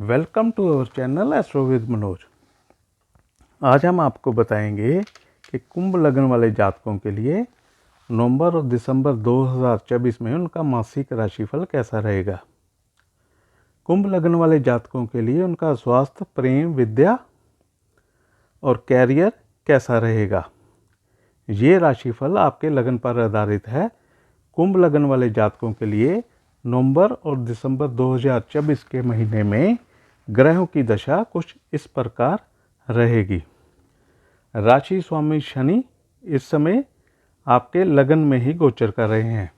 Welcome to our channel astro with Manoj. आज हम आपको बताएंगे कि कुंभ लग्न वाले जातकों के लिए नवंबर और दिसंबर 2024 में उनका मासिक राशिफल कैसा रहेगा। कुंभ लग्न वाले जातकों के लिए उनका स्वास्थ्य, प्रेम, विद्या और कैरियर कैसा रहेगा। ये राशिफल आपके लग्न पर आधारित है। कुंभ लग्न वाले जातकों के लिए नवंबर और दिसंबर 2024 के महीने में ग्रहों की दशा कुछ इस प्रकार रहेगी। राशि स्वामी शनि इस समय आपके लग्न में ही गोचर कर रहे हैं।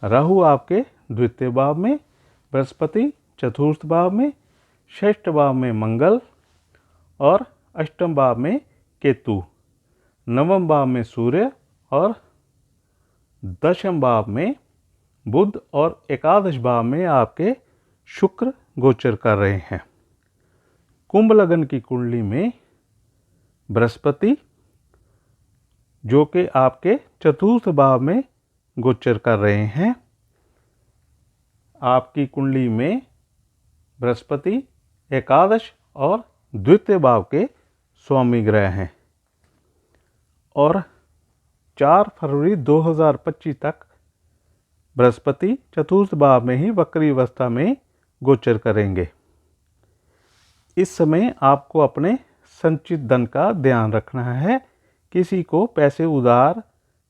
राहु आपके द्वितीय भाव में, बृहस्पति चतुर्थ भाव में, षष्ठ भाव में मंगल और अष्टम भाव में केतु, नवम भाव में सूर्य और दशम भाव में बुध और एकादश भाव में आपके शुक्र गोचर कर रहे हैं। कुंभ लग्न की कुंडली में बृहस्पति जो कि आपके चतुर्थ भाव में गोचर कर रहे हैं। आपकी कुंडली में बृहस्पति एकादश और द्वितीय भाव के स्वामी ग्रह हैं और 4 फरवरी 2025 तक बृहस्पति चतुर्थ भाव में ही वक्री अवस्था में गोचर करेंगे। इस समय आपको अपने संचित धन का ध्यान रखना है। किसी को पैसे उधार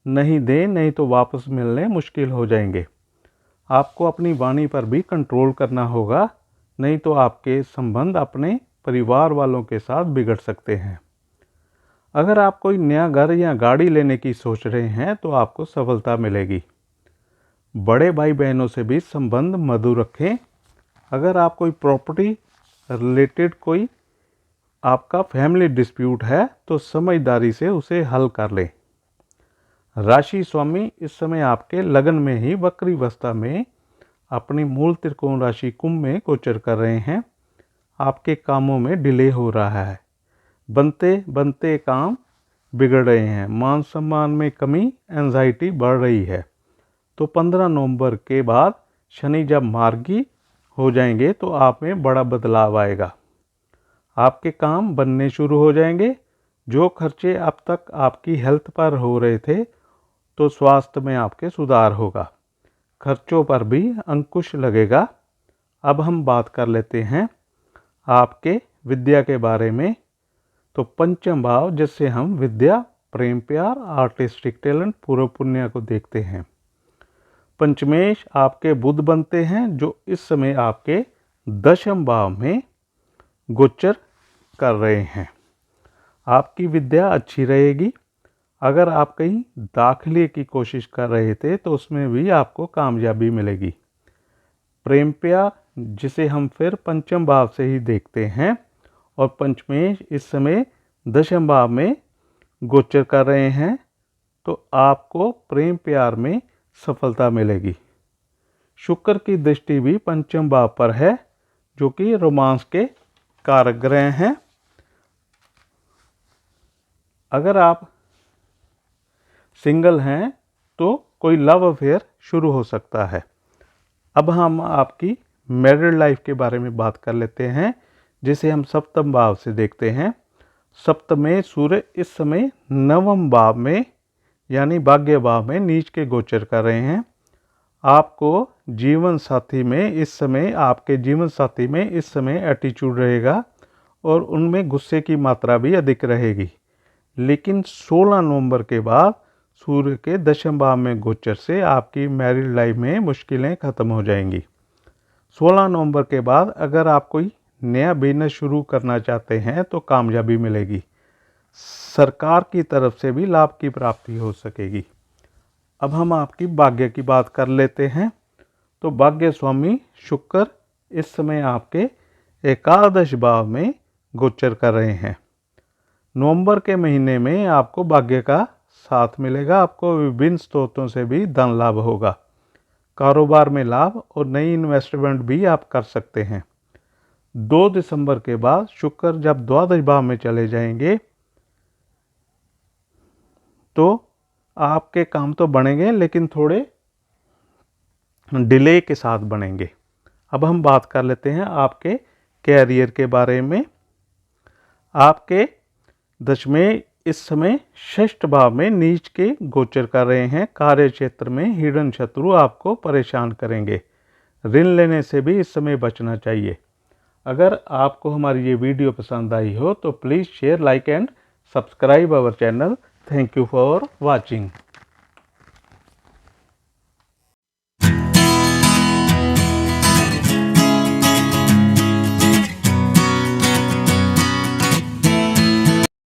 नहीं दें, नहीं तो वापस मिलने मुश्किल हो जाएंगे। आपको अपनी वाणी पर भी कंट्रोल करना होगा, नहीं तो आपके संबंध अपने परिवार वालों के साथ बिगड़ सकते हैं। अगर आप कोई नया घर या गाड़ी लेने की सोच रहे हैं तो आपको सफलता मिलेगी। बड़े भाई बहनों से भी संबंध मधुर रखें। अगर आप कोई प्रॉपर्टी रिलेटेड कोई आपका फैमिली डिस्प्यूट है तो समझदारी से उसे हल कर लें। राशि स्वामी इस समय आपके लग्न में ही वक्री अवस्था में अपनी मूल त्रिकोण राशि कुंभ में गोचर कर रहे हैं। आपके कामों में डिले हो रहा है। बनते बनते काम बिगड़ रहे हैं। मान सम्मान में कमी, एंजाइटी बढ़ रही है। तो 15 नवंबर के बाद शनि जब मार्गी हो जाएंगे तो आप में बड़ा बदलाव आएगा। आपके काम बनने शुरू हो जाएंगे। जो खर्चे अब तक आपकी हेल्थ पर हो रहे थे तो स्वास्थ्य में आपके सुधार होगा। खर्चों पर भी अंकुश लगेगा। अब हम बात कर लेते हैं आपके विद्या के बारे में। तो पंचम भाव जिससे हम विद्या, प्रेम, प्यार, आर्टिस्टिक टैलेंट, पूर्व पुण्य को देखते हैं। पंचमेश आपके बुध बनते हैं जो इस समय आपके दशम भाव में गोचर कर रहे हैं। आपकी विद्या अच्छी रहेगी। अगर आप कहीं दाखिले की कोशिश कर रहे थे तो उसमें भी आपको कामयाबी मिलेगी। प्रेम प्यार जिसे हम फिर पंचम भाव से ही देखते हैं और पंचमेश इस समय दशम भाव में गोचर कर रहे हैं तो आपको प्रेम प्यार में सफलता मिलेगी। शुक्र की दृष्टि भी पंचम भाव पर है जो कि रोमांस के कारक ग्रह हैं। अगर आप सिंगल हैं तो कोई लव अफेयर शुरू हो सकता है। अब हम आपकी मैरिड लाइफ के बारे में बात कर लेते हैं जिसे हम सप्तम भाव से देखते हैं। सप्तमें सूर्य इस समय नवम भाव में यानी भाग्य भाव में नीच के गोचर कर रहे हैं। आपको जीवन साथी में इस समय आपके जीवन साथी में इस समय एटीट्यूड रहेगा और उनमें गुस्से की मात्रा भी अधिक रहेगी। लेकिन 16 नवंबर के बाद सूर्य के दशम भाव में गोचर से आपकी मैरिड लाइफ में मुश्किलें खत्म हो जाएंगी। 16 नवंबर के बाद अगर आप कोई नया बिजनेस शुरू करना चाहते हैं तो कामयाबी मिलेगी। सरकार की तरफ से भी लाभ की प्राप्ति हो सकेगी। अब हम आपकी भाग्य की बात कर लेते हैं। तो भाग्य स्वामी शुक्र इस समय आपके एकादश भाव में गोचर कर रहे हैं। नवंबर के महीने में आपको भाग्य का साथ मिलेगा। आपको विभिन्न स्रोतों से भी धन लाभ होगा। कारोबार में लाभ और नई इन्वेस्टमेंट भी आप कर सकते हैं। 2 दिसंबर के बाद शुक्र जब द्वादश भाव में चले जाएंगे तो आपके काम तो बनेंगे लेकिन थोड़े डिले के साथ बनेंगे। अब हम बात कर लेते हैं आपके कैरियर के बारे में। आपके दशमें इस समय षष्ठ भाव में नीच के गोचर कर रहे हैं। कार्य क्षेत्र में हिडन शत्रु आपको परेशान करेंगे। ऋण लेने से भी इस समय बचना चाहिए। अगर आपको हमारी ये वीडियो पसंद आई हो तो please share, like and subscribe our channel. Thank you for watching.